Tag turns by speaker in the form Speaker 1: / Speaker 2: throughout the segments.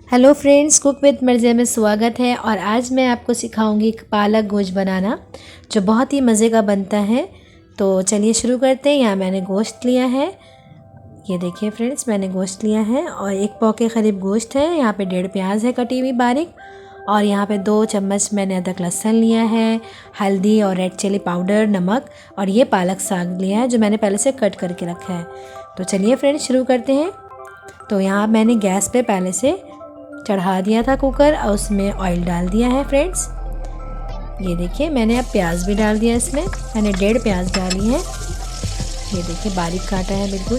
Speaker 1: Hello friends, cook with Marzia में स्वागत है। और आज मैं आपको सिखाऊंगी पालक गोश्त बनाना, जो बहुत ही मज़े का बनता है। तो चलिए शुरू करते हैं। यहाँ मैंने गोश्त लिया है, ये देखिए फ्रेंड्स, मैंने गोश्त लिया है और 1 पाव के करीब गोश्त है। यहाँ पे 1.5 प्याज है कटी हुई बारीक, और यहाँ पे 2 चम्मच मैंने अदरक लहसुन लिया है, हल्दी और रेड चिली पाउडर, नमक, और ये पालक साग लिया है जो मैंने पहले से कट करके रखा है। तो चलिए फ्रेंड्स शुरू करते हैं। तो यहाँ मैंने गैस पे पहले से चढ़ा दिया था कुकर और उसमें ऑयल डाल दिया है फ्रेंड्स। ये देखिए मैंने अब प्याज भी डाल दिया इसमें, मैंने 1.5 प्याज डाली है, ये देखिए बारीक काटा है बिल्कुल।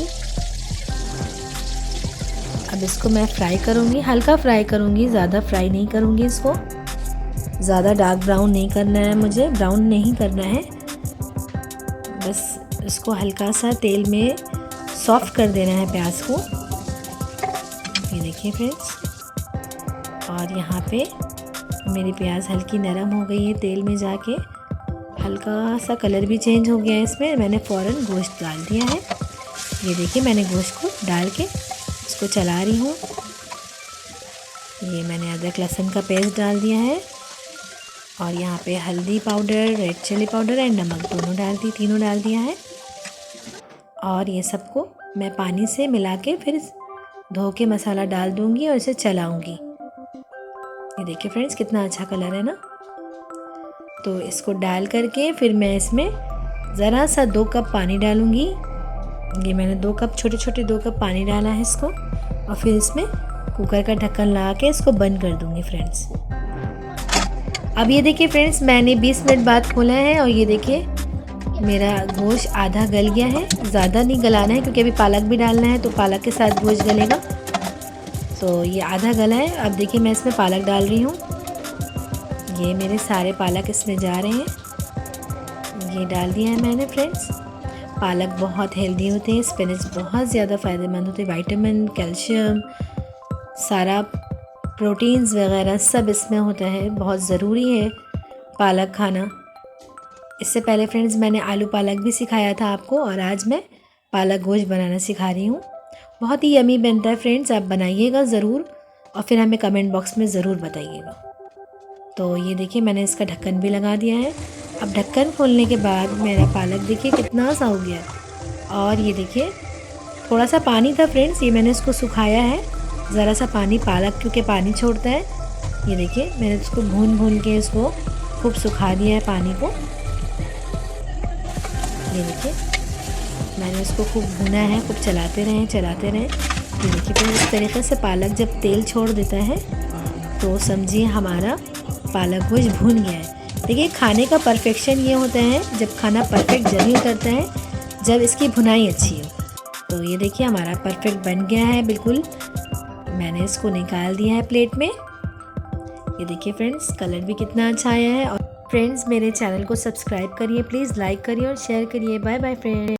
Speaker 1: अब इसको मैं फ्राई करूँगी, हल्का फ्राई करूँगी, ज़्यादा फ्राई नहीं करूँगी इसको। ज़्यादा डार्क ब्राउन नहीं करना है, मुझे ब्राउन नहीं करना है, बस इसको हल्का सा तेल में सॉफ्ट कर देना है प्याज को। ये देखिए फ्रेंड्स, और यहाँ पे मेरी प्याज हल्की नरम हो गई है तेल में जाके, हल्का सा कलर भी चेंज हो गया है इसमें। मैंने फ़ौरन गोश्त डाल दिया है। ये देखिए मैंने गोश्त को डाल के इसको चला रही हूँ। ये मैंने अदरक लहसुन का पेस्ट डाल दिया है, और यहाँ पे हल्दी powder, red chilli powder and नमक तीनों डाल दिया है। और ये सबको मैं पानी से मिला के फिर धो के मसाला डाल दूँगी और इसे चलाऊँगी। ये देखिए फ्रेंड्स कितना अच्छा कलर है ना। तो इसको डाल करके फिर मैं इसमें ज़रा सा 2 कप पानी डालूँगी। ये मैंने 2 कप छोटे 2 कप पानी डाला है इसको, और फिर इसमें कुकर का ढक्कन लगा के इसको बंद कर दूँगी फ्रेंड्स। अब ये देखिए फ्रेंड्स, मैंने 20 मिनट बाद खोला है और ये देखिए मेरा गोश्त आधा गल गया है। ज़्यादा नहीं गलाना है क्योंकि अभी पालक भी डालना है, तो पालक के साथ गोश्त गलेगा। तो ये आधा गला है। अब देखिए मैं इसमें पालक डाल रही हूँ, ये मेरे सारे पालक इसमें जा रहे हैं। ये डाल दिया है मैंने फ्रेंड्स। पालक बहुत हेल्दी होते हैं, स्पिनच बहुत ज़्यादा फ़ायदेमंद होते हैं, विटामिन, कैल्शियम, सारा प्रोटीन्स वगैरह सब इसमें होता है। बहुत ज़रूरी है पालक खाना। इससे पहले फ्रेंड्स मैंने आलू पालक भी सिखाया था आपको, और आज मैं पालक गोश्त बनाना सिखा रही हूँ। बहुत ही यमी बनता है फ्रेंड्स, आप बनाइएगा ज़रूर और फिर हमें कमेंट बॉक्स में ज़रूर बताइएगा। तो ये देखिए मैंने इसका ढक्कन भी लगा दिया है। अब ढक्कन खोलने के बाद मेरा पालक देखिए कितना सा हो गया, और ये देखिए थोड़ा सा पानी था फ्रेंड्स, ये मैंने इसको सुखाया है। ज़रा सा पानी, पालक क्योंकि पानी छोड़ता है। ये देखिए मैंने इसको भून के इसको खूब सुखा दिया है पानी को। ये देखिए मैंने इसको खूब भुना है, खूब चलाते रहें। ये देखिए फिर इस तरीके से पालक जब तेल छोड़ देता है तो समझिए हमारा पालक गोश्त भून गया है। देखिए खाने का परफेक्शन ये होता है, जब खाना परफेक्ट जब उतरता है जब इसकी भुनाई अच्छी हो। तो ये देखिए हमारा परफेक्ट बन गया है बिल्कुल। मैंने इसको निकाल दिया है प्लेट में। ये देखिए फ्रेंड्स कलर भी कितना अच्छा आया है। और फ्रेंड्स मेरे चैनल को सब्सक्राइब करिए, प्लीज़ लाइक करिए और शेयर करिए। Bye bye friends.